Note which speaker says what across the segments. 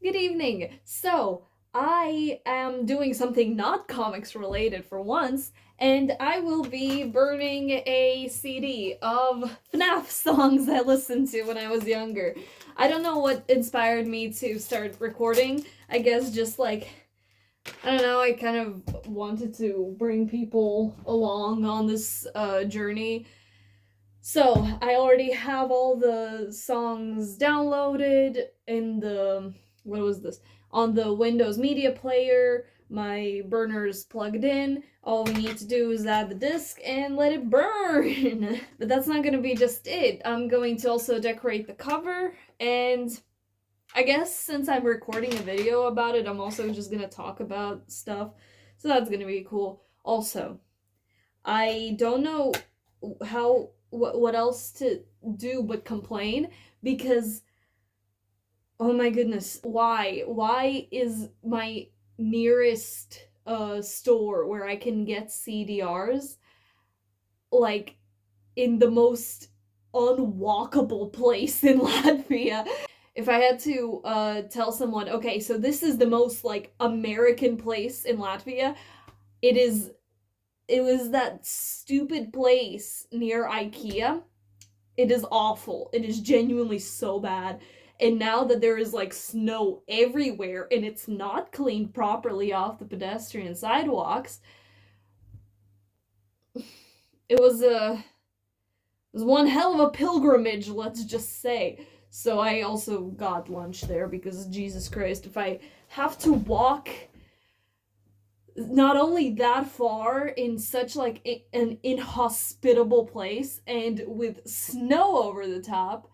Speaker 1: Good evening. So, I am doing something not comics related for once, and I will be burning a CD of FNAF songs I listened to when I was younger. I don't know what inspired me to start recording. I guess just like, I don't know, I kind of wanted to bring people along on this journey. So, I already have all the songs downloaded in the, what was this? On the Windows Media Player. My burner's plugged in. All we need to do is add the disc and let it burn. But that's not gonna be just it. I'm going to also decorate the cover, and I guess since I'm recording a video about it, I'm also just gonna talk about stuff. So that's gonna be cool. Also, I don't know what else to do but complain because oh my goodness, why is my nearest store where I can get CDRs like in the most unwalkable place in Latvia? If I had to tell someone, okay, so this is the most like American place in Latvia, it is it was that stupid place near IKEA. It is awful. It is genuinely so bad. And now that there is like snow everywhere and it's not cleaned properly off the pedestrian sidewalks, it was one hell of a pilgrimage, let's just say. So I also got lunch there because Jesus Christ, if I have to walk not only that far in such like an inhospitable place and with snow over the top,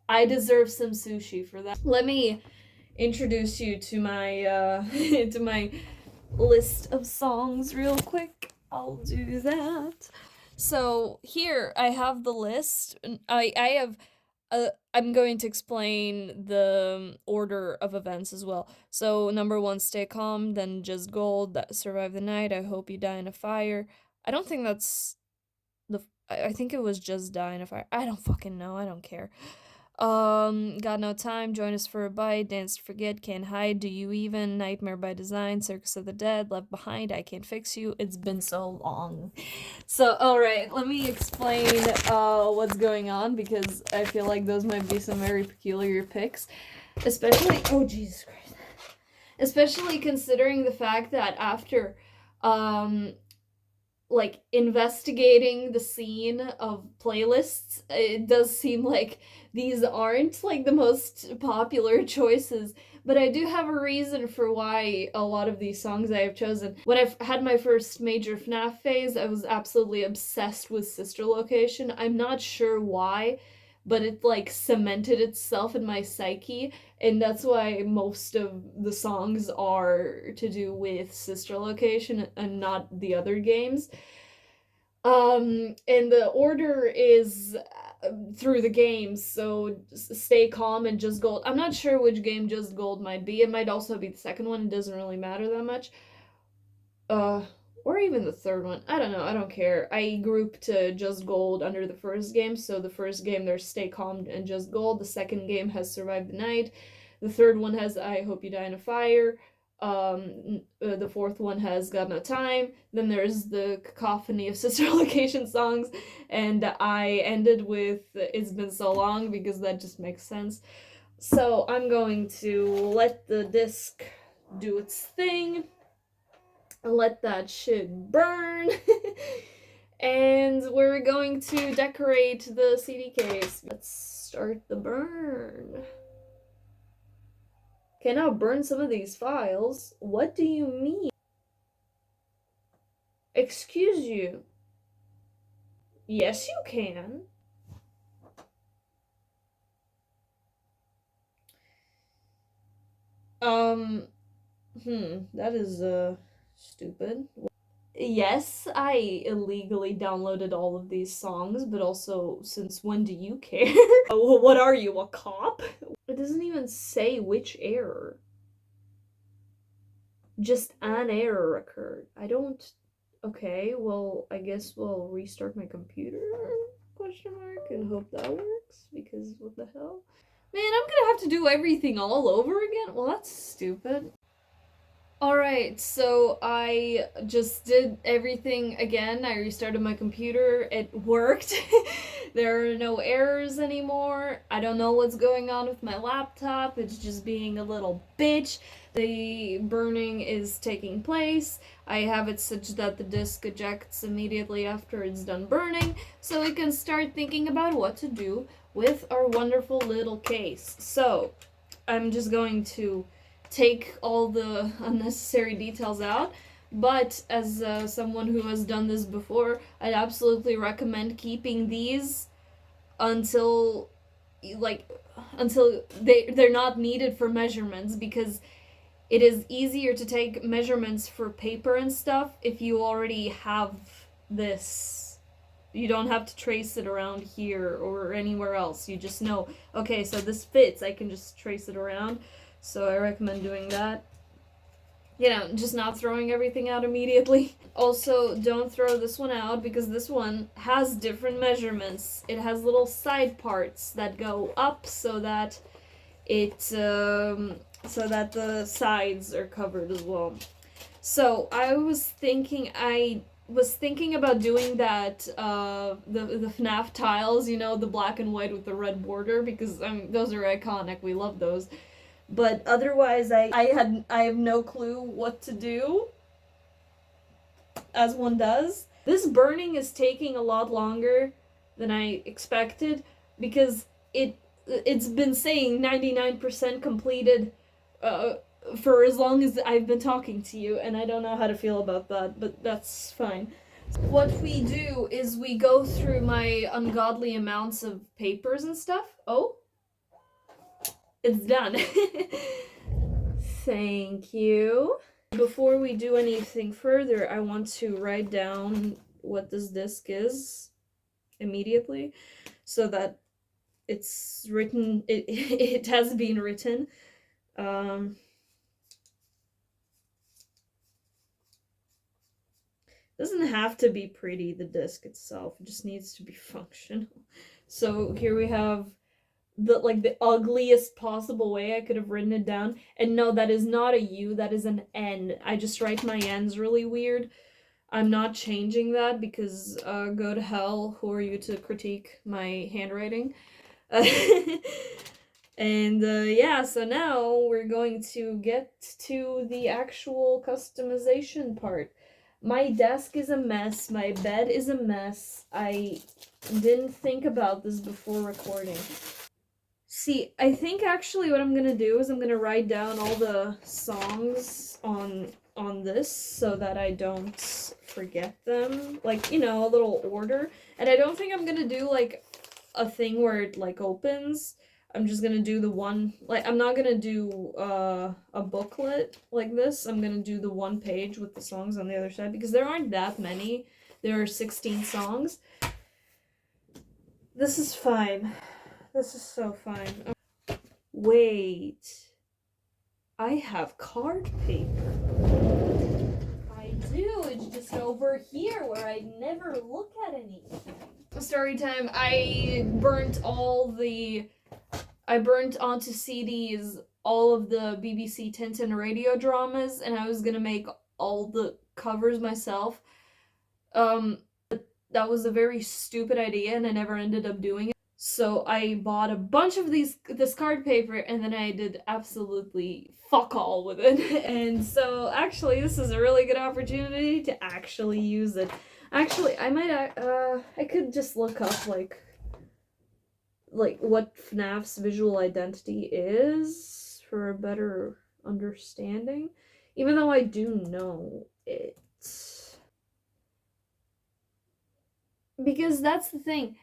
Speaker 1: I deserve some sushi for that. Let me introduce you to my to my list of songs real quick. I'll do that. So here I have the list. I have I'm going to explain the order of events as well. So number 1, Stay Calm, then Just Gold, that Survive the Night, I Hope You Die in a Fire. I don't think that's the I think it was Just Die in a Fire. I don't fucking know. I don't care. Got No Time, Join Us for a Bite, Dance to Forget, Can't Hide, Do You Even, Nightmare by Design, Circus of the Dead, Left Behind, I Can't Fix You, It's Been So Long. So, alright, let me explain what's going on because I feel like those might be some very peculiar picks. Especially, oh Jesus Christ. Especially considering the fact that after like investigating the scene of playlists, it does seem like these aren't like the most popular choices, but I do have a reason for why a lot of these songs I have chosen. When I had my first major FNAF phase, I was absolutely obsessed with Sister Location. I'm not sure why, but it like cemented itself in my psyche, and that's why most of the songs are to do with Sister Location and not the other games. And the order is through the games, so Stay Calm and Just Gold. I'm not sure which game Just Gold might be. It might also be the second one. It doesn't really matter that much. Uh, or even the third one. I don't know. I don't care. I grouped Just Gold under the first game. So the first game there's Stay Calm and Just Gold. The second game has Survive the Night. The third one has I Hope You Die in a Fire. The fourth one has Got No Time. Then there's the cacophony of Sister Location songs, and I ended with It's Been So Long because that just makes sense. So I'm going to let the disc do its thing, let that shit burn, and we're going to decorate the CD case. Let's start the burn. Can I burn some of these files? What do you mean? Excuse you. Yes, you can. Um, that is, stupid. Yes, I illegally downloaded all of these songs, but also, since when do you care? What are you, a cop? It doesn't even say which error. Just an error occurred. I don't... Okay, well, I guess we'll restart my computer, question mark, and hope that works, because what the hell? Man, I'm gonna have to do everything all over again? Well, that's stupid. Alright, so I just did everything again. I restarted my computer. It worked. There are no errors anymore. I don't know what's going on with my laptop. It's just being a little bitch. The burning is taking place. I have it such that the disk ejects immediately after it's done burning, so we can start thinking about what to do with our wonderful little case. So, I'm just going to take all the unnecessary details out. But as someone who has done this before, I'd absolutely recommend keeping these until like they're not needed for measurements, because it is easier to take measurements for paper and stuff if you already have this. You don't have to trace it around here or anywhere else. You just know, okay, so this fits. I can just trace it around. So I recommend doing that. You know, just not throwing everything out immediately. Also, don't throw this one out because this one has different measurements. It has little side parts that go up so that the sides are covered as well. So I was thinking about doing that the FNAF tiles, you know, the black and white with the red border, because those are iconic. We love those. But otherwise, I have no clue what to do, as one does. This burning is taking a lot longer than I expected, because it's been saying 99% completed for as long as I've been talking to you, and I don't know how to feel about that, but that's fine. What we do is we go through my ungodly amounts of papers and stuff. Oh, it's done. Thank you. Before we do anything further, I want to write down what this disc is immediately, so that it's written. It has been written. Doesn't have to be pretty, the disc itself. It just needs to be functional. So here we have the ugliest possible way I could have written it down. And no, that is not a U, that is an N. I just write my N's really weird. I'm not changing that because go to hell, who are you to critique my handwriting? And yeah, so now we're going to get to the actual customization part. My desk is a mess, my bed is a mess. I didn't think about this before recording. See, I think actually what I'm gonna do is I'm gonna write down all the songs on this so that I don't forget them. Like, you know, a little order. And I don't think I'm gonna do like a thing where it like opens. I'm just gonna do the one, like, I'm not gonna do a booklet like this. I'm gonna do the one page with the songs on the other side, because there aren't that many. There are 16 songs. This is fine. This is so fine. Wait. I have card paper. I do. It's just over here where I never look at anything. Story time. I burnt onto CDs all of the BBC Tintin radio dramas, and I was gonna make all the covers myself. That was a very stupid idea, and I never ended up doing it. So I bought a bunch of this card paper, and then I did absolutely fuck all with it. And so actually, this is a really good opportunity to actually use it. Actually, I could just look up like what FNAF's visual identity is for a better understanding, even though I do know it. Because that's the thing.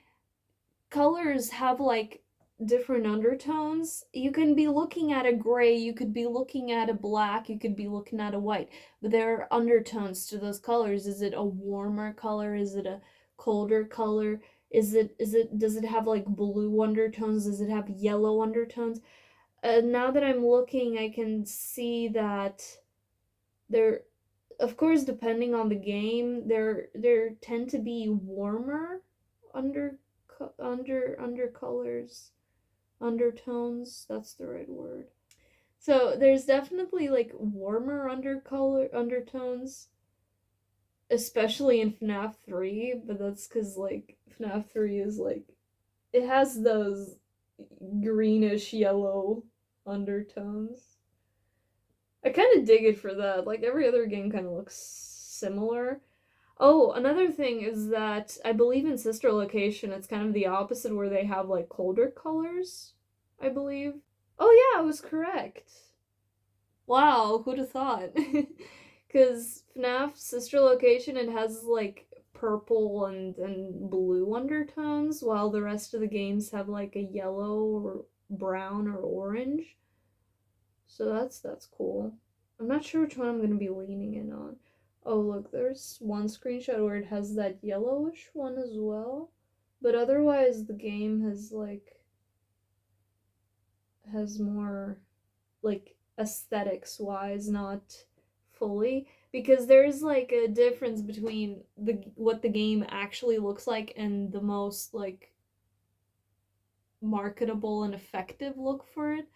Speaker 1: Colors have like different undertones. You can be looking at a gray, you could be looking at a black, you could be looking at a white, but there are undertones to those colors. Is it a warmer color? Is it a colder color? Does it have like blue undertones? Does it have yellow undertones? Now that I'm looking, I can see that there, of course, depending on the game, there tend to be warmer under colors. undertones. That's the right word. So there's definitely like warmer undertones, especially in FNAF 3, but that's because like FNAF 3 is like it has those greenish yellow undertones. I kind of dig it for that. Like every other game kind of looks similar. Oh, another thing is that I believe in Sister Location, it's kind of the opposite where they have like colder colors, I believe. Oh, yeah, I was correct. Wow, who'd have thought? Because FNAF Sister Location, it has like purple and blue undertones, while the rest of the games have like a yellow or brown or orange. So that's cool. I'm not sure which one I'm gonna be leaning in on. Oh, look, there's one screenshot where it has that yellowish one as well. But otherwise, the game has more like aesthetics wise, not fully, because there's like a difference between the what the game actually looks like and the most like marketable and effective look for it.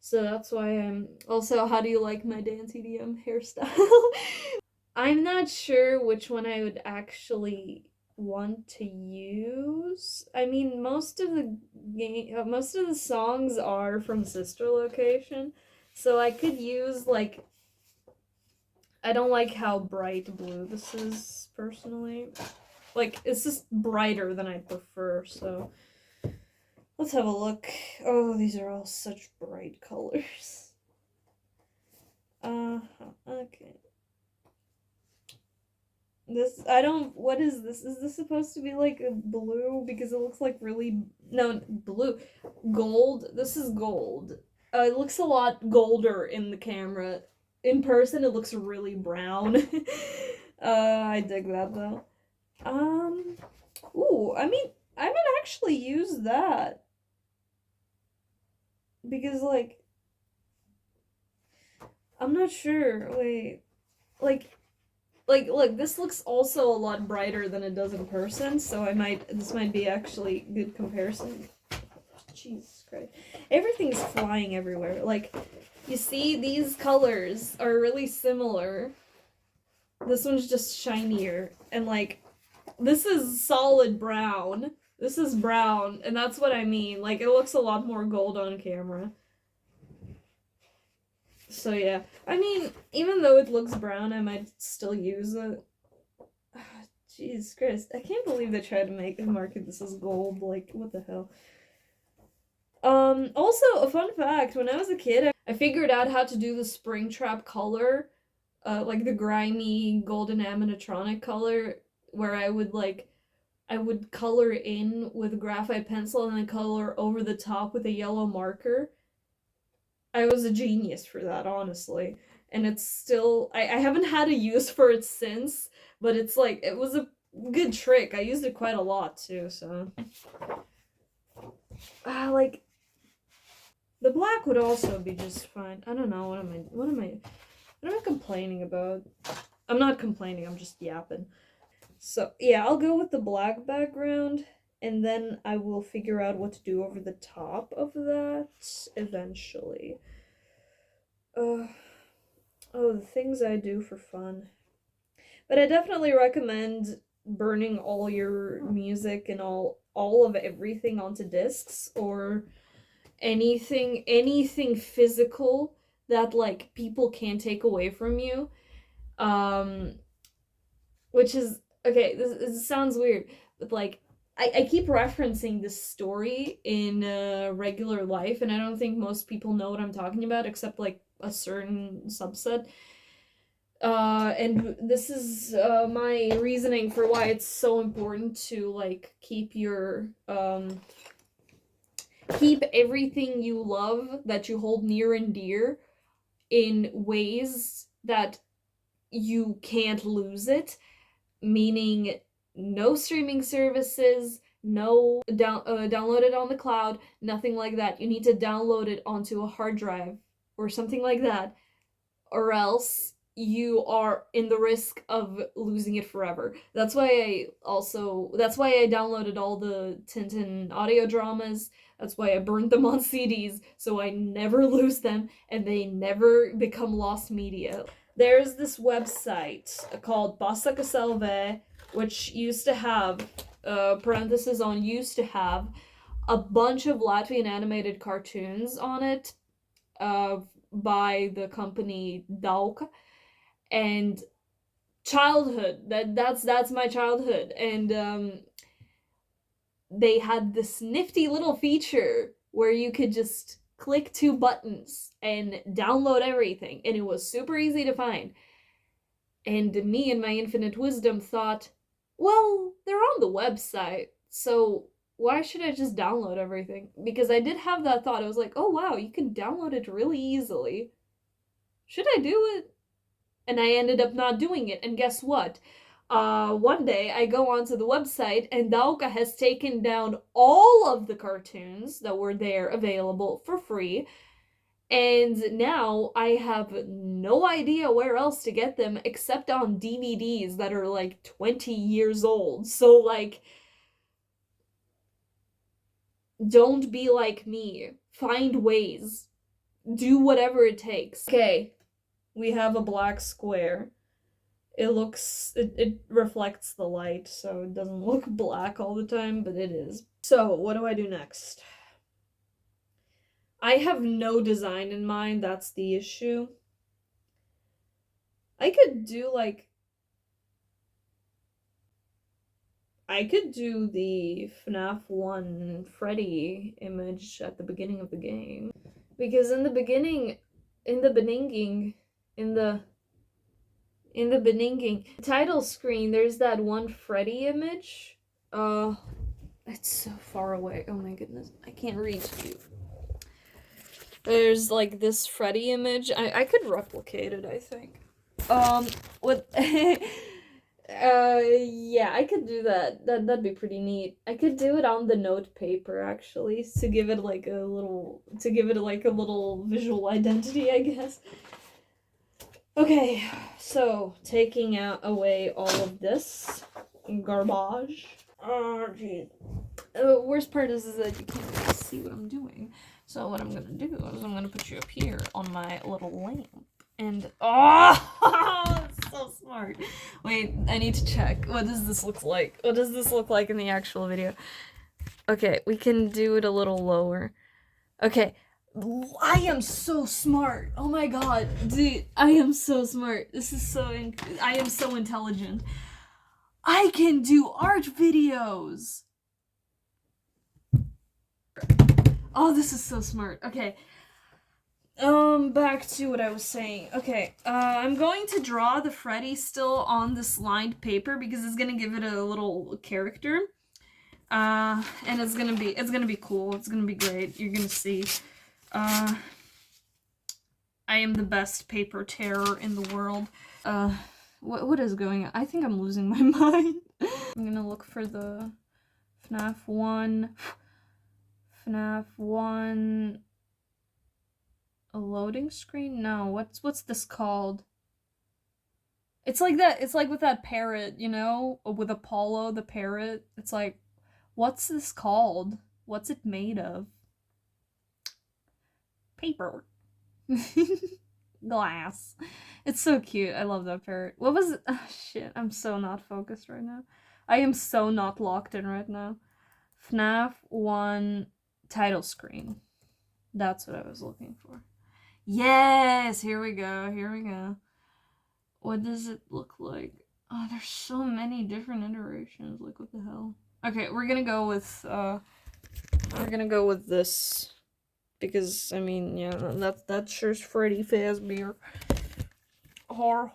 Speaker 1: So that's why I'm also, how do you like my dance EDM hairstyle? I'm not sure which one I would actually want to use. I mean, most of the songs are from Sister Location, so I could use like I don't like how bright blue this is personally. Like it's just brighter than I prefer, so let's have a look. Oh, these are all such bright colors. Okay. This, I don't, what is this? Is this supposed to be like a blue? Because it looks like really, no, blue. Gold. This is gold. It looks a lot golder in the camera. In person, it looks really brown. I dig that though. Um, ooh, I mean, I might actually use that. Because, like, I'm not sure. Wait. Look, this looks also a lot brighter than it does in person, so this might be actually good comparison. Jesus Christ. Everything's flying everywhere. Like, you see, these colors are really similar. This one's just shinier, and like, this is solid brown. This is brown, and that's what I mean. Like, it looks a lot more gold on camera. So yeah, I mean, even though it looks brown, I might still use it. Jesus Christ, I can't believe they tried to market this as gold. Like, what the hell? Also, a fun fact, when I was a kid, I figured out how to do the Springtrap color, like the grimy golden animatronic color, where I would color in with a graphite pencil and then color over the top with a yellow marker. I was a genius for that, honestly. And it's still, I haven't had a use for it since, but it's like, it was a good trick. I used it quite a lot too, so. Like, the black would also be just fine. I don't know, what am I complaining about? I'm not complaining, I'm just yapping. So, yeah, I'll go with the black background, and then I will figure out what to do over the top of that eventually. Oh, the things I do for fun. But I definitely recommend burning all your music and all of everything onto discs, or anything physical that like people can't take away from you. Um which is okay, this sounds weird, but like I keep referencing this story in regular life, and I don't think most people know what I'm talking about except like a certain subset. And this is my reasoning for why it's so important to like keep everything you love that you hold near and dear in ways that you can't lose it, meaning no streaming services, no download it on the cloud, nothing like that. You need to download it onto a hard drive or something like that, or else you are in the risk of losing it forever. That's why I downloaded all the Tintin audio dramas. That's why I burned them on CDs, so I never lose them and they never become lost media. There's this website called Passa que Salve, which used to have, parenthesis on used to have, a bunch of Latvian animated cartoons on it, by the company Dauk, and childhood. That's my childhood, and they had this nifty little feature where you could just click 2 buttons and download everything, and it was super easy to find. And me, in my infinite wisdom, thought, well, they're on the website, so why should I just download everything? Because I did have that thought. I was like, oh wow, you can download it really easily. Should I do it? And I ended up not doing it. And guess what? One day I go onto the website and Dauka has taken down all of the cartoons that were there available for free. And now I have no idea where else to get them except on DVDs that are like 20 years old. So, like, don't be like me. Find ways. Do whatever it takes. Okay, we have a black square. It reflects the light, so it doesn't look black all the time, but it is. So, what do I do next? I have no design in mind, that's the issue. I could do, like, I could do the FNAF 1 Freddy image at the beginning of the game. Because in the beninging title screen, there's that one Freddy image. It's so far away. Oh my goodness, I can't read to you. There's like this Freddy image. I could replicate it, I think. Yeah, I could do that. That'd be pretty neat. I could do it on the note paper, actually, to give it like a little visual identity, I guess. Okay, so taking away all of this garbage. Oh, geez. The worst part is that you can't really see what I'm doing. So what I'm gonna do is I'm gonna put you up here on my little lamp. And, oh, it's so smart. Wait, I need to check. What does this look like? What does this look like in the actual video? Okay, we can do it a little lower. Okay, I am so smart. Oh my god, dude, I am so smart. This is I am so intelligent. I can do art videos. Oh, this is so smart. Okay. Back to what I was saying. Okay, I'm going to draw the Freddy still on this lined paper because it's gonna give it a little character. And it's gonna be cool. It's gonna be great. You're gonna see. I am the best paper terror in the world. What is going on? I think I'm losing my mind. I'm gonna look for the FNAF 1. FNAF 1... A loading screen? No, what's this called? It's like that, it's like with that parrot, you know? With Apollo, the parrot. It's like, what's this called? What's it made of? Paper. Glass. It's so cute. I love that parrot. What was it? Oh, shit, I'm so not focused right now. I am so not locked in right now. FNAF 1 title screen. That's what I was looking for. Yes! Here we go. What does it look like? Oh, there's so many different iterations. Like, what the hell? Okay, we're gonna go with this. Because, I mean, yeah, that's sure Freddy Fazbear. Horror.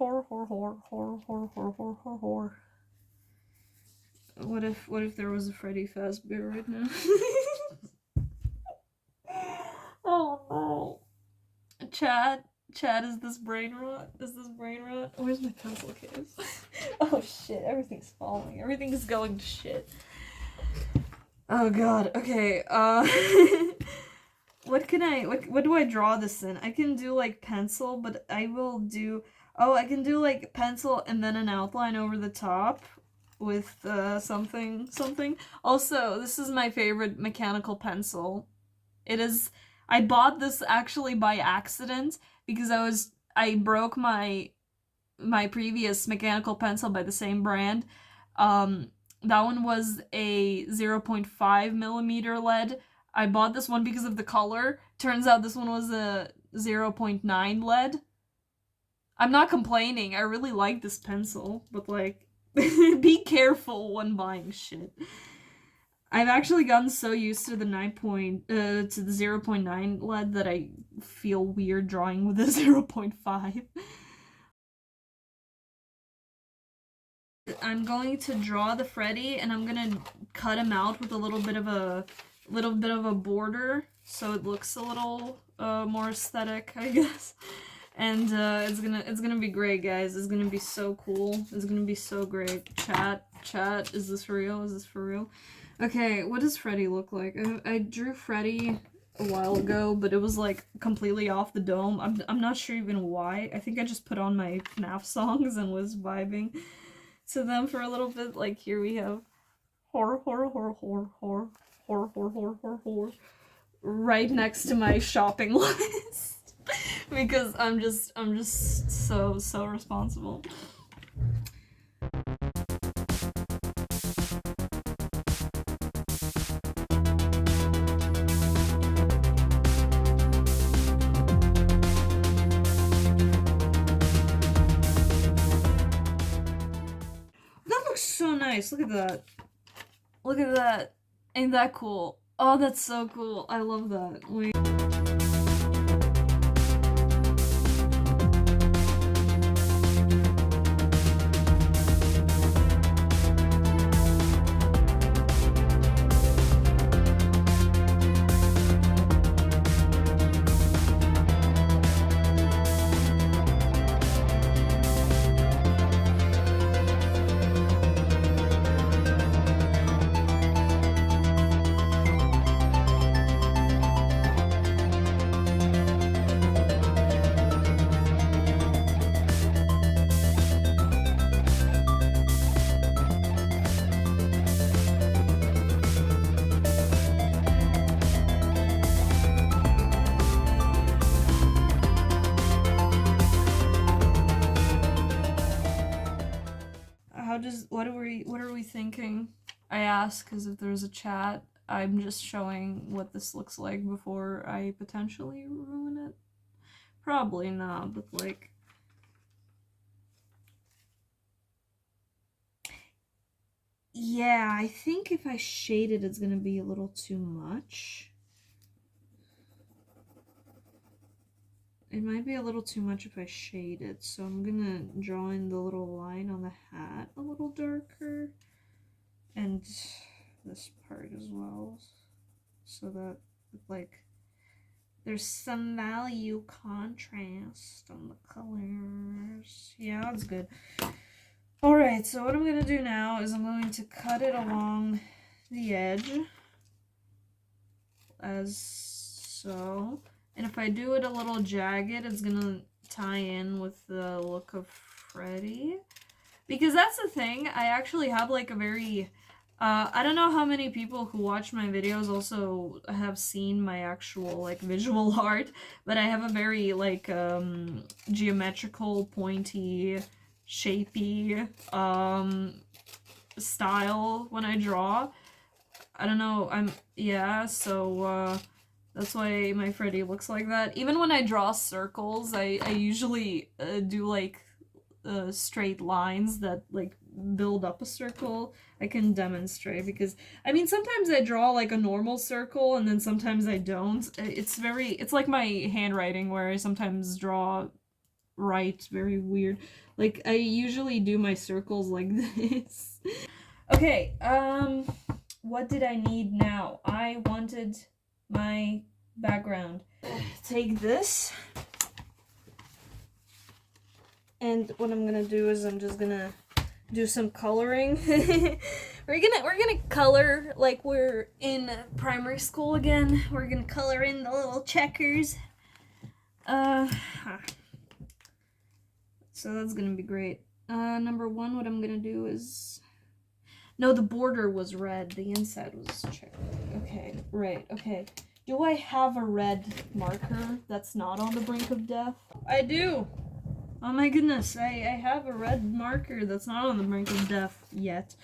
Speaker 1: What if there was a Freddy Fazbear right now? Oh no. Chad, is this brain rot? Where's my pencil case? Oh shit, everything's falling. Everything's going to shit. Oh god, okay, what do I draw this in? I can do like pencil, but I will do, Oh, I can do like pencil and then an outline over the top with something. Also, this is my favorite mechanical pencil. It is. I bought this actually by accident because I broke my previous mechanical pencil by the same brand. Um, that one was a 0.5 millimeter lead. I bought this one because of the color. Turns out this one was a 0.9 lead. I'm not complaining. I really like this pencil, but like, be careful when buying shit. I've actually gotten so used to the to the 0.9 lead that I feel weird drawing with a 0.5. I'm going to draw the Freddy and I'm gonna cut him out with a little bit of a border so it looks a little more aesthetic, I guess. And it's gonna be great, guys. It's gonna be so cool. It's gonna be so great. Chat, is this for real? Is this for real? Okay, what does Freddy look like? I drew Freddy a while ago, but it was like completely off the dome. I'm not sure even why. I think I just put on my FNAF songs and was vibing to them for a little bit. Like, here we have horror right next to my shopping list because I'm just so responsible. That looks so nice. Look at that. Look at that. Ain't that cool? Oh, that's so cool. I love that. Wait. What are we thinking? I ask because if there's a chat, I'm just showing what this looks like before I potentially ruin it. Probably not, but like, yeah, I think if I shade it, it's gonna be a little too much. It might be a little too much if I shade it, so I'm gonna draw in the little line on the hat a little darker, and this part as well, so that, like, there's some value contrast on the colors. Yeah, that's good. Alright, so what I'm gonna do now is I'm going to cut it along the edge, as so. And if I do it a little jagged, it's gonna tie in with the look of Freddy. Because that's the thing, I actually have like a very... I don't know how many people who watch my videos also have seen my actual like visual art, but I have a very like geometrical, pointy, shapy style when I draw. I don't know, so that's why my Freddy looks like that. Even when I draw circles, I usually do like straight lines that like build up a circle. I can demonstrate because I mean sometimes I draw like a normal circle and then sometimes I don't. It's like my handwriting where I sometimes draw very weird. Like I usually do my circles like this. Okay, what did I need now? I wanted my background. Take this. And what I'm gonna do is I'm just gonna do some coloring. we're gonna color like we're in primary school again. We're gonna color in the little checkers. Let's so that's gonna be great. Number one, what I'm gonna do is... No, the border was red. The inside was checked. Okay, right, okay. Do I have a red marker that's not on the brink of death? I do! Oh my goodness, I have a red marker that's not on the brink of death yet.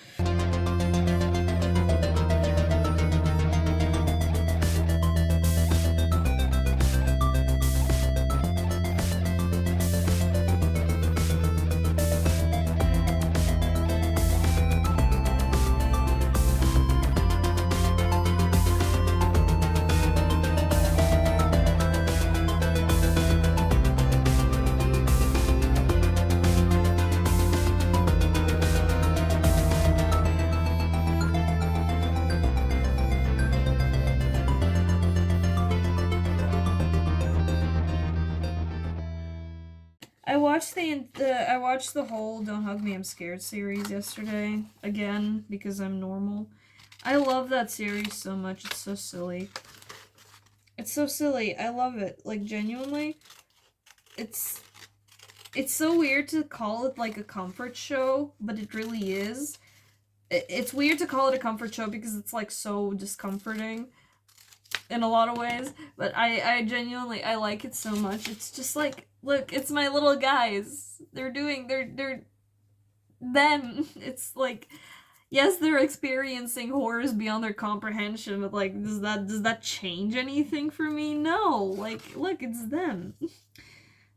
Speaker 1: I watched the whole Don't Hug Me, I'm Scared series yesterday, again, because I'm normal. I love that series so much, it's so silly. It's so silly, I love it, like, genuinely. It's so weird to call it, like, a comfort show, but it really is. It's weird to call it a comfort show because it's, like, so discomforting in a lot of ways, but I genuinely, I like it so much. It's just like, look, it's my little guys. They're them. It's like, yes, they're experiencing horrors beyond their comprehension, but like, does that change anything for me? No. Like, look, it's them.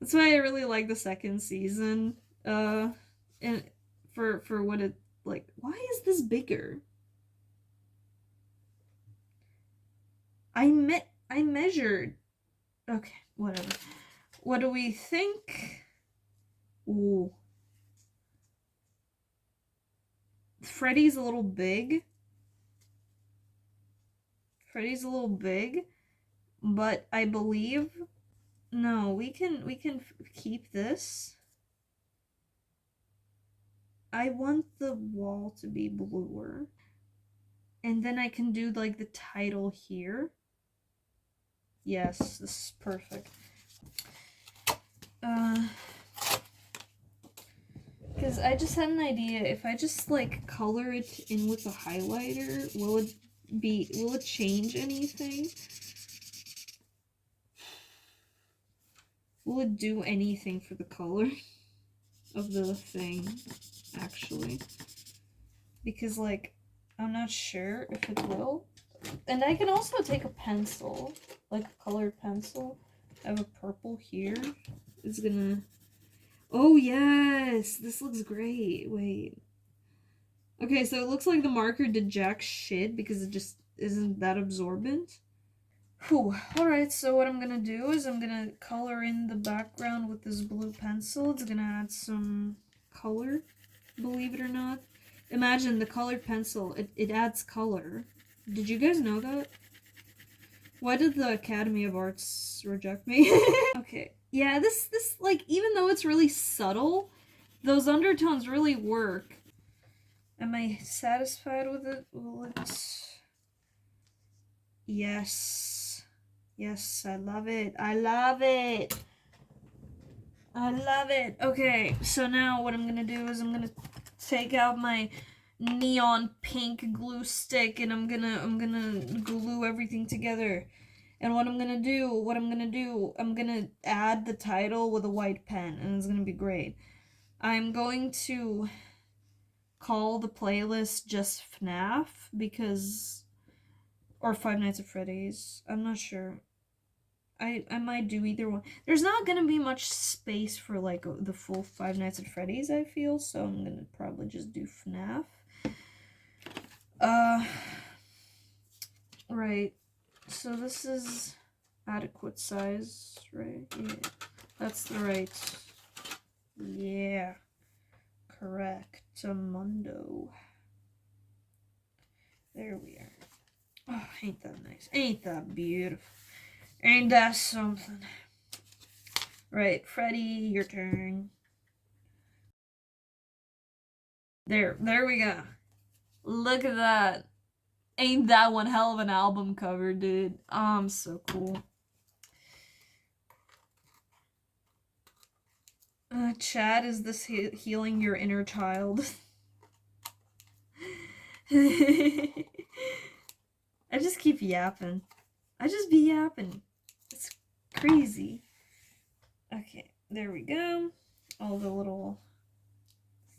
Speaker 1: That's why I really like the second season. And for what it, like, why is this bigger? I measured. Okay, whatever. What do we think? Ooh. Freddy's a little big. Freddy's a little big, but I believe... No, we can keep this. I want the wall to be bluer. And then I can do, like, the title here. Yes, this is perfect. Because I just had an idea, if I just, like, color it in with a highlighter, will it change anything? Will it do anything for the color of the thing, actually? Because, like, I'm not sure if it will. And I can also take a pencil, like a colored pencil. I have a purple here. It's gonna... Oh, yes! This looks great. Wait. Okay, so it looks like the marker did jack shit because it just isn't that absorbent. Whew. Alright, so what I'm gonna do is I'm gonna color in the background with this blue pencil. It's gonna add some color, believe it or not. Imagine the colored pencil, it adds color. Did you guys know that? Why did the Academy of Arts reject me? Okay. Yeah, this, like, even though it's really subtle, those undertones really work. Am I satisfied with it? Will it... Yes. Yes, I love it. I love it. I love it. Okay, so now what I'm gonna do is I'm gonna take out my neon pink glue stick and I'm gonna glue everything together. And what I'm gonna do, I'm gonna add the title with a white pen, and it's gonna be great. I'm going to call the playlist just FNAF, because... Or Five Nights at Freddy's. I'm not sure. I might do either one. There's not gonna be much space for, like, the full Five Nights at Freddy's, I feel, so I'm gonna probably just do FNAF. Right. So this is adequate size, right? Yeah. That's the right... Yeah. Correct. Mundo. There we are. Oh, ain't that nice? Ain't that beautiful? Ain't that something? Right, Freddy, your turn. There we go. Look at that. Ain't that one hell of an album cover, dude? Oh, so cool. Chad, is this healing your inner child? I just keep yapping. I just be yapping. It's crazy. Okay, there we go. All the little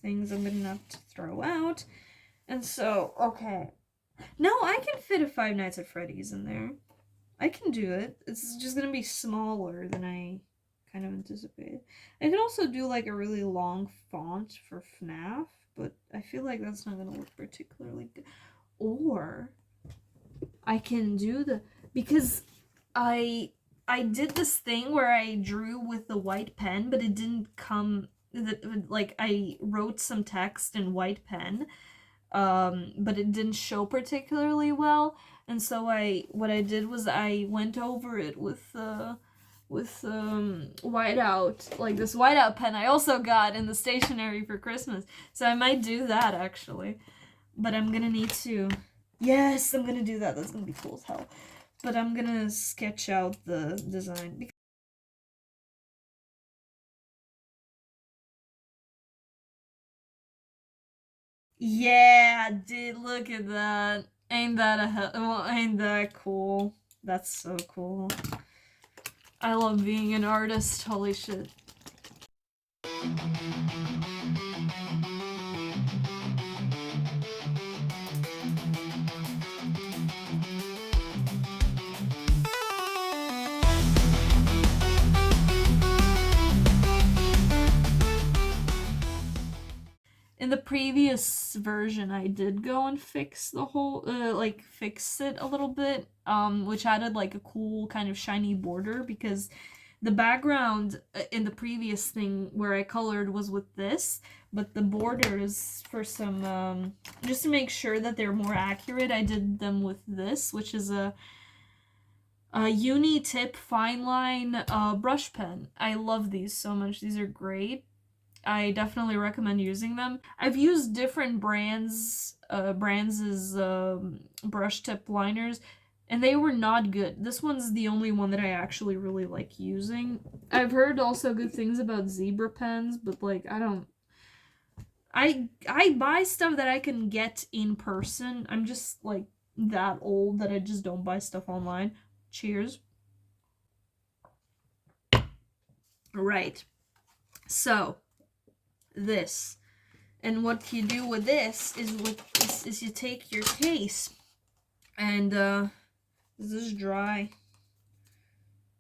Speaker 1: things I'm gonna have to throw out. And so, okay. No, I can fit a Five Nights at Freddy's in there. I can do it. It's just gonna be smaller than I kind of anticipated. I could also do like a really long font for FNAF, but I feel like that's not gonna look particularly good. Or I can do because I did this thing where I drew with the white pen, but it didn't come like I wrote some text in white pen, but it didn't show particularly well, and so what I did was I went over it with whiteout, like this whiteout pen I also got in the stationery for Christmas. So I might do that actually, but I'm gonna need to. Yes, I'm gonna do that. That's gonna be cool as hell. But I'm gonna sketch out the design. Yeah, dude, look at that. Ain't that cool? That's so cool. I love being an artist, holy shit. In the previous version, I did go and fix the whole, fix it a little bit, which added like a cool kind of shiny border, because the background in the previous thing where I colored was with this, but the borders for some, just to make sure that they're more accurate, I did them with this, which is a uni tip fine line brush pen. I love these so much. These are great. I definitely recommend using them. I've used different brands' brush tip liners, and they were not good. This one's the only one that I actually really like using. I've heard also good things about zebra pens, but like I buy stuff that I can get in person. I'm just like that old that I just don't buy stuff online. Cheers. Right. So, this. And what you do with this is you take your case and this is dry.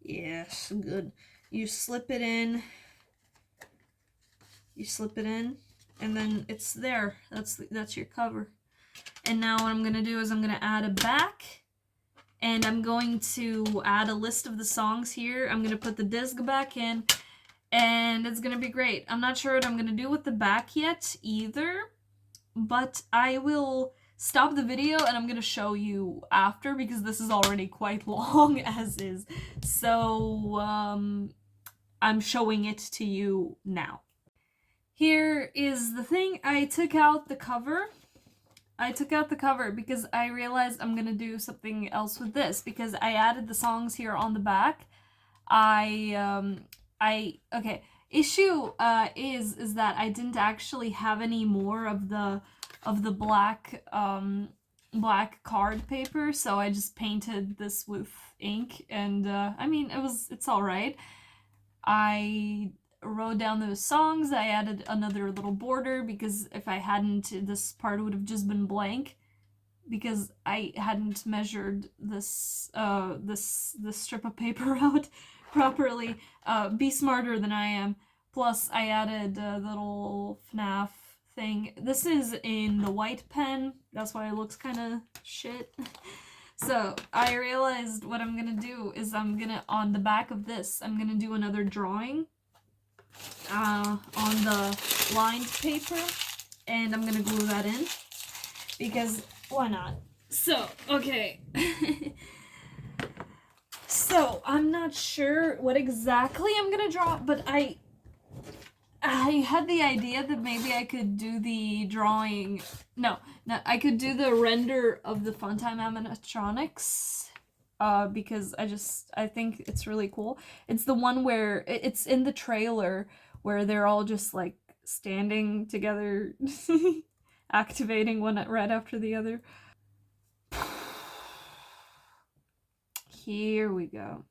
Speaker 1: Yes, good. You slip it in. And then it's there. That's your cover. And now what I'm gonna do is I'm gonna add a back, and I'm going to add a list of the songs here. I'm gonna put the disc back in, and it's gonna be great. I'm not sure what I'm gonna do with the back yet either, but I will stop the video and I'm gonna show you after, because this is already quite long as is. So I'm showing it to you now. Here is the thing. I took out the cover because I realized I'm gonna do something else with this, because I added the songs here on the back. Okay. Issue is that I didn't actually have any more of the black black card paper, so I just painted this with ink, and I mean it's all right. I wrote down those songs. I added another little border, because if I hadn't, this part would have just been blank, because I hadn't measured this this strip of paper out properly. Be smarter than I am. Plus, I added the little FNAF thing. This is in the white pen. That's why it looks kind of shit. So I realized what I'm gonna do is on the back of this, I'm gonna do another drawing on the lined paper, and I'm gonna glue that in, because why not? So, okay. So, I'm not sure what exactly I'm gonna draw, but I had the idea that maybe I could do the drawing. No, I could do the render of the Funtime animatronics. Because I think it's really cool. It's the one where it's in the trailer where they're all just like standing together, activating one right after the other. Here we go.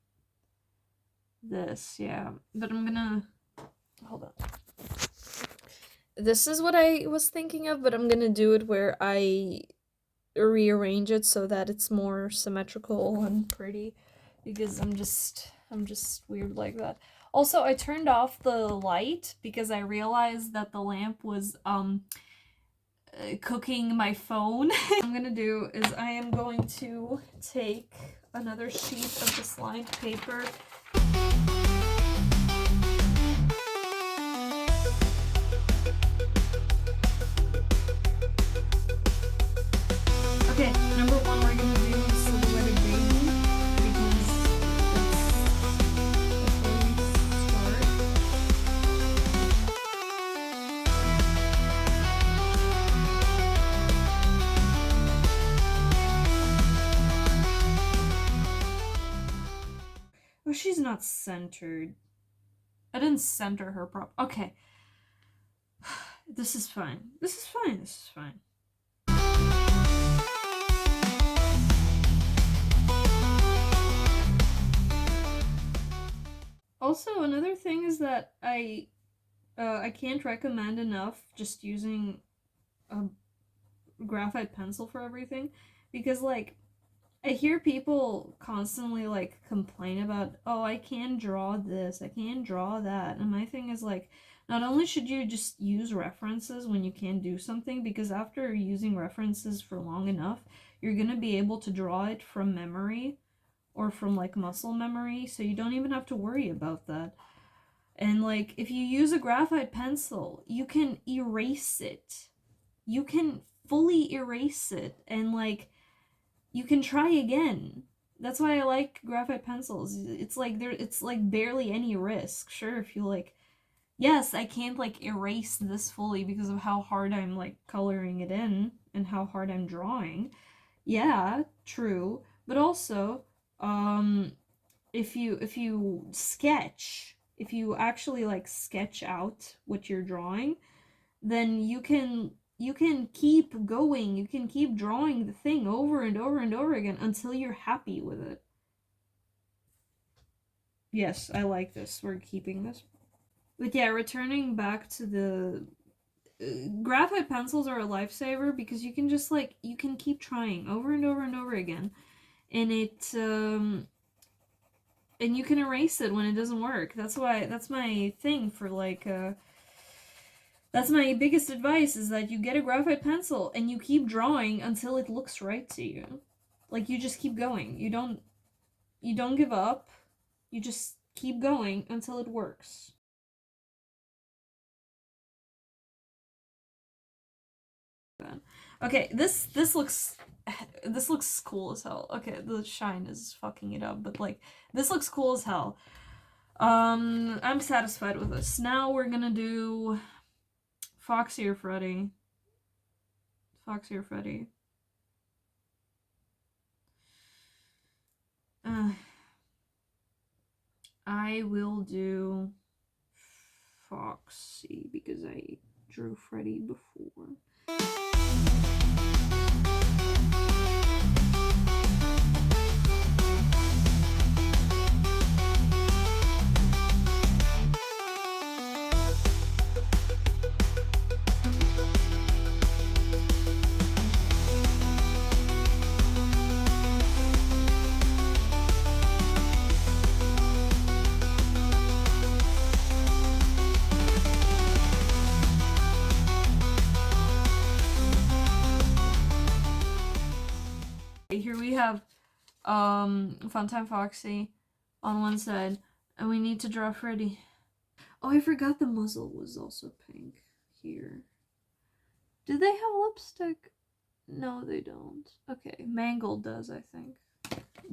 Speaker 1: This, yeah. But I'm gonna... Hold on. This is what I was thinking of, but I'm gonna do it where I rearrange it so that it's more symmetrical and pretty, because I'm just weird like that. Also, I turned off the light because I realized that the lamp was cooking my phone. What I'm gonna do is I am going to take another sheet of this lined paper. Okay, number one we're gonna do silhouetted baby because that's where we start. Oh, she's not centered. I didn't center her Okay. This is fine. This is fine. This is fine. Also, another thing is that I can't recommend enough just using a graphite pencil for everything, because like I hear people constantly like complain about, oh, I can draw this, I can draw that. And my thing is like, not only should you just use references when you can do something, because after using references for long enough, you're gonna be able to draw it from memory or from like muscle memory, so you don't even have to worry about that. And like if you use a graphite pencil, you can erase it. You can fully erase it, and like you can try again. That's why I like graphite pencils. It's like barely any risk. Sure, if you like, yes, I can't like erase this fully because of how hard I'm like coloring it in and how hard I'm drawing. Yeah, true. But also, if you sketch, if you actually like sketch out what you're drawing, then you can keep going. You can keep drawing the thing over and over and over again until you're happy with it. Yes, I like this. We're keeping this. But yeah, returning back to the graphite pencils are a lifesaver because you can just like you can keep trying over and over and over again, and and you can erase it when it doesn't work. That's my thing for like that's my biggest advice, is that you get a graphite pencil and you keep drawing until it looks right to you. Like you just keep going. You don't give up. You just keep going until it works. Okay, this looks cool as hell. Okay, the shine is fucking it up, but like this looks cool as hell. I'm satisfied with this. Now we're gonna do Foxy or Freddy. Foxy or Freddy. I will do Foxy because I drew Freddy before. Here we have Funtime Foxy on one side, and we need to draw Freddy. Oh, I forgot the muzzle was also pink here. Do they have lipstick? No, they don't. Okay, Mangle does, I think.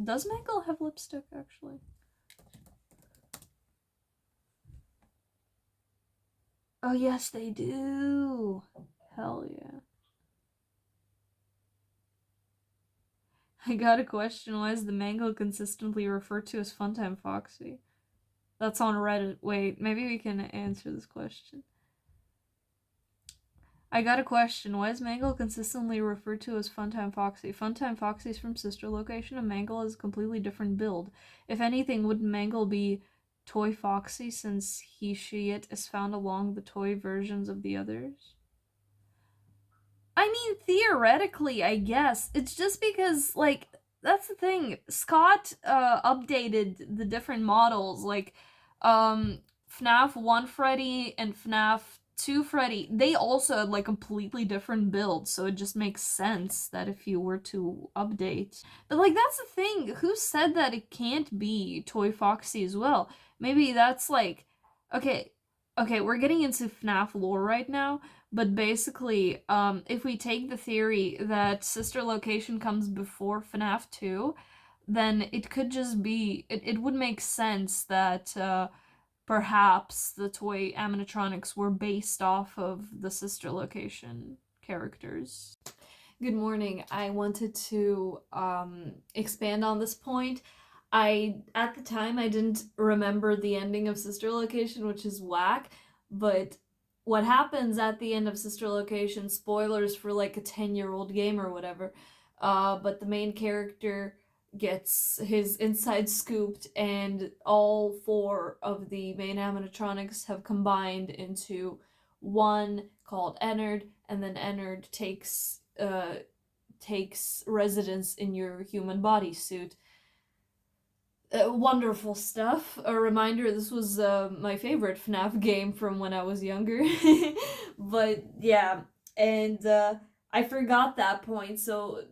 Speaker 1: Does Mangle have lipstick, actually? Oh, yes, they do. Hell yeah. I got a question. Why is the Mangle consistently referred to as Funtime Foxy? That's on Reddit. Wait, maybe we can answer this question. I got a question. Why is Mangle consistently referred to as Funtime Foxy? Funtime Foxy is from Sister Location, and Mangle is a completely different build. If anything, wouldn't Mangle be Toy Foxy since it is found along the toy versions of the others? I mean, theoretically, I guess. It's just because, like, that's the thing. Scott updated the different models, like, FNAF 1 Freddy and FNAF 2 Freddy. They also had, like, completely different builds, so it just makes sense that if you were to update. But, like, that's the thing. Who said that it can't be Toy Foxy as well? Maybe that's, like, okay, we're getting into FNAF lore right now. But basically, if we take the theory that Sister Location comes before FNAF 2, then it could just be, it would make sense that perhaps the toy animatronics were based off of the Sister Location characters. Good morning. I wanted to expand on this point. At the time, I didn't remember the ending of Sister Location, which is whack, but what happens at the end of Sister Location, spoilers for like a 10-year-old game or whatever, but the main character gets his inside scooped, and all 4 of the main animatronics have combined into one called Ennard, and then Ennard takes residence in your human bodysuit. Wonderful stuff. A reminder, this was my favorite FNAF game from when I was younger. But yeah, and I forgot that point, so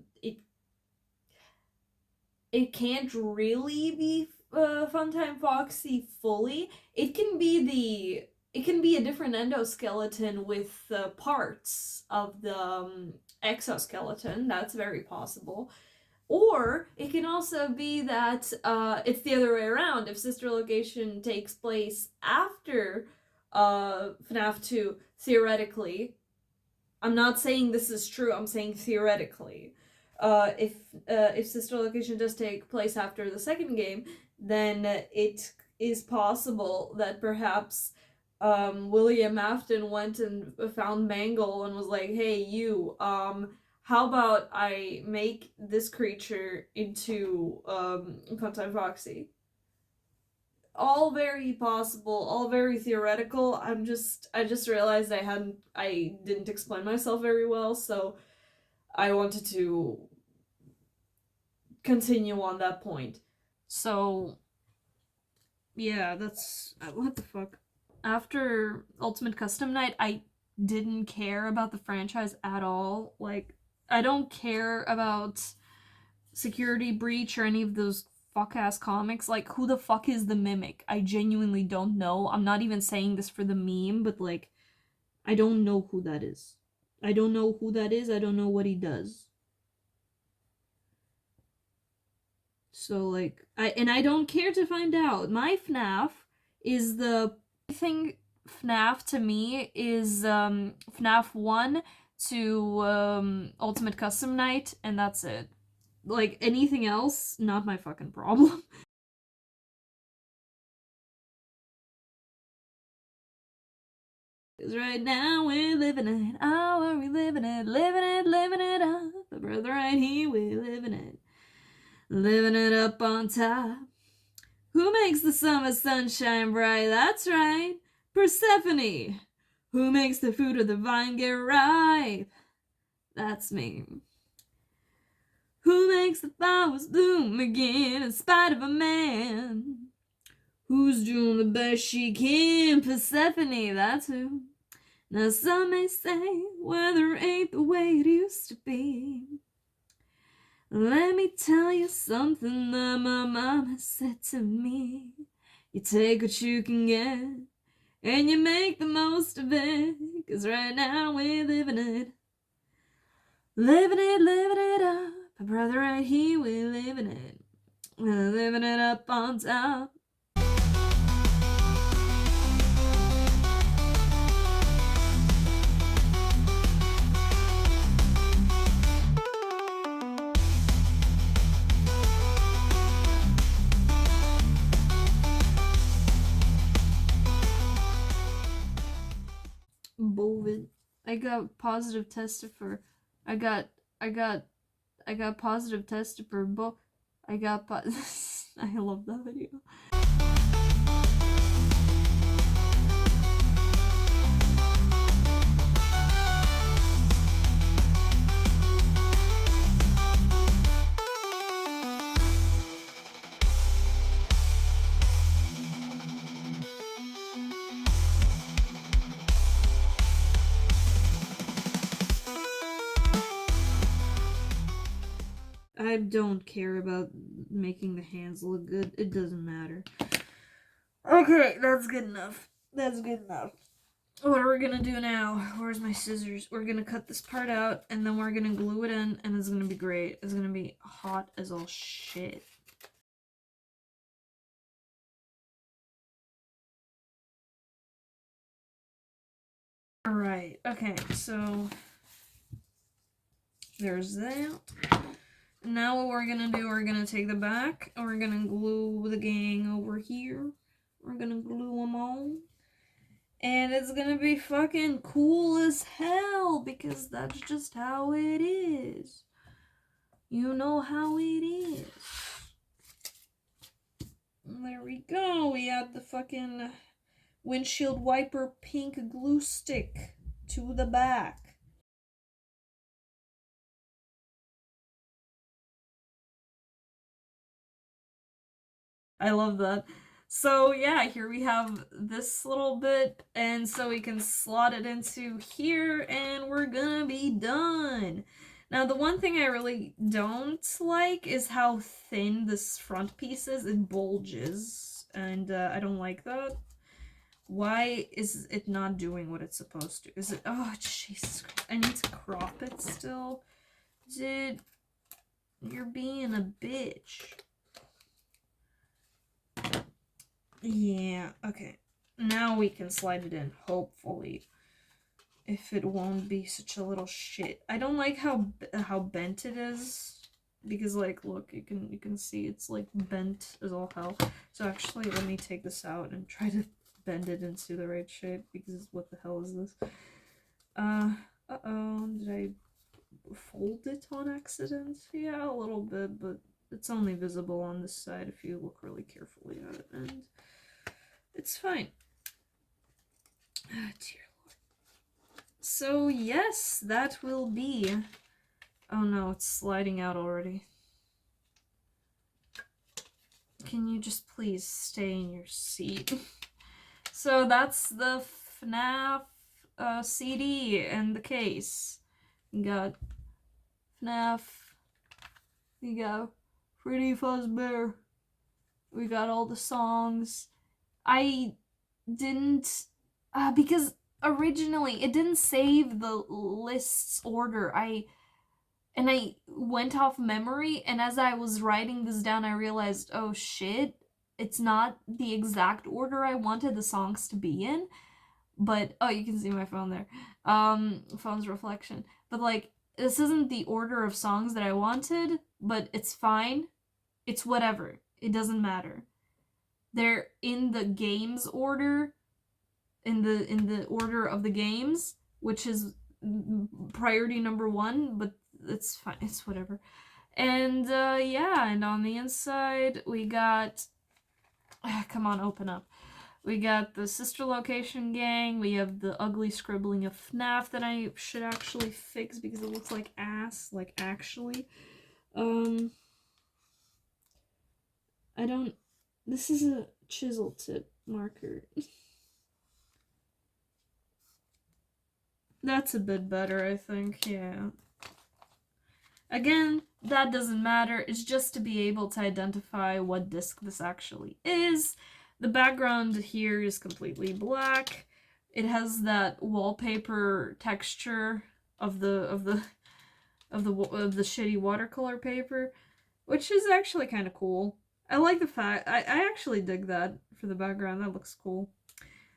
Speaker 1: it can't really be Funtime Foxy fully. It can be a different endoskeleton with parts of the exoskeleton. That's very possible. Or it can also be that it's the other way around. If Sister Location takes place after FNAF 2, theoretically, I'm not saying this is true, I'm saying theoretically. If Sister Location does take place after the second game, then it is possible that perhaps William Afton went and found Mangle and was like, hey, you, how about I make this creature into Funtime Foxy? All very possible, all very theoretical. I just realized I didn't explain myself very well, so I wanted to continue on that point. So yeah, that's what the fuck. After Ultimate Custom Night, I didn't care about the franchise at all. Like, I don't care about Security Breach or any of those fuck-ass comics. Like, who the fuck is the Mimic? I genuinely don't know. I'm not even saying this for the meme, but, like, I don't know who that is. I don't know who that is. I don't know what he does. So, like, I don't care to find out. My FNAF is the thing. FNAF to me is FNAF 1 to Ultimate Custom Night, and that's it. Like, anything else, not my fucking problem. Cause right now we're living it, oh, are we living it up. But brother, right here, we're living it up on top. Who makes the summer sunshine bright? That's right, Persephone. Who makes the fruit of the vine get ripe? That's me. Who makes the flowers bloom again in spite of a man? Who's doing the best she can? Persephone, that's who. Now some may say weather ain't the way it used to be. Let me tell you something that my mama said to me. You take what you can get, and you make the most of it. Cause right now we're living it. Living it up. My brother right here, we're living it. We're living it up on top. Bovid. I got positive tested for. I got positive tested for I got I love that video. I don't care about making the hands look good. It doesn't matter. Okay, that's good enough. That's good enough. What are we gonna do now? Where's my scissors? We're gonna cut this part out, and then we're gonna glue it in, and it's gonna be great. It's gonna be hot as all shit. Alright, okay, so there's that. Now what we're gonna do, we're gonna take the back, and we're gonna glue the gang over here. We're gonna glue them all. And it's gonna be fucking cool as hell, because that's just how it is. You know how it is. There we go. We add the fucking windshield wiper pink glue stick to the back. I love that. So yeah, here we have this little bit, and so we can slot it into here, and we're gonna be done. Now, the one thing I really don't like is how thin this front piece is. It bulges, and I don't like that. Why is it not doing what it's supposed to? Is it... Oh, Jesus Christ. I need to crop it still. Dude, you're being a bitch. Yeah, okay. Now we can slide it in, hopefully. If it won't be such a little shit. I don't like how bent it is, because like, look, you can see it's like bent as all hell. So actually, let me take this out and try to bend it into the right shape, because what the hell is this? Uh-oh, did I fold it on accident? Yeah, a little bit, but it's only visible on this side if you look really carefully at it, and it's fine. Ah, dear Lord. So yes, that will be... Oh no, it's sliding out already. Can you just please stay in your seat? So that's the FNAF CD and the case. We got FNAF. We got Freddy Fazbear. We got all the songs. I didn't... because originally it didn't save the list's order. I went off memory, and as I was writing this down, I realized, oh shit, it's not the exact order I wanted the songs to be in. But, oh, you can see my phone there. Phone's reflection. But, like, this isn't the order of songs that I wanted, but it's fine. It's whatever. It doesn't matter. They're in the games order, in the order of the games, which is priority number 1, but it's fine. It's whatever. And, yeah, and on the inside, we got... come on, open up. We got the sister location gang. We have the ugly scribbling of FNAF that I should actually fix because it looks like ass. Like, actually. I don't... This is a chisel tip marker. That's a bit better, I think. Yeah. Again, that doesn't matter. It's just to be able to identify what disc this actually is. The background here is completely black. It has that wallpaper texture of the shitty watercolor paper, which is actually kind of cool. I like the fact I actually dig that for the background. That looks cool.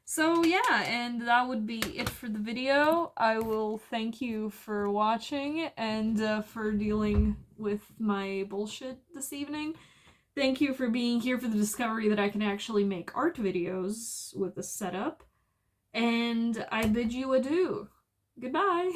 Speaker 1: So yeah, and that would be it for the video. I will thank you for watching and for dealing with my bullshit this evening. Thank you for being here for the discovery that I can actually make art videos with a setup. and I bid you adieu. Goodbye.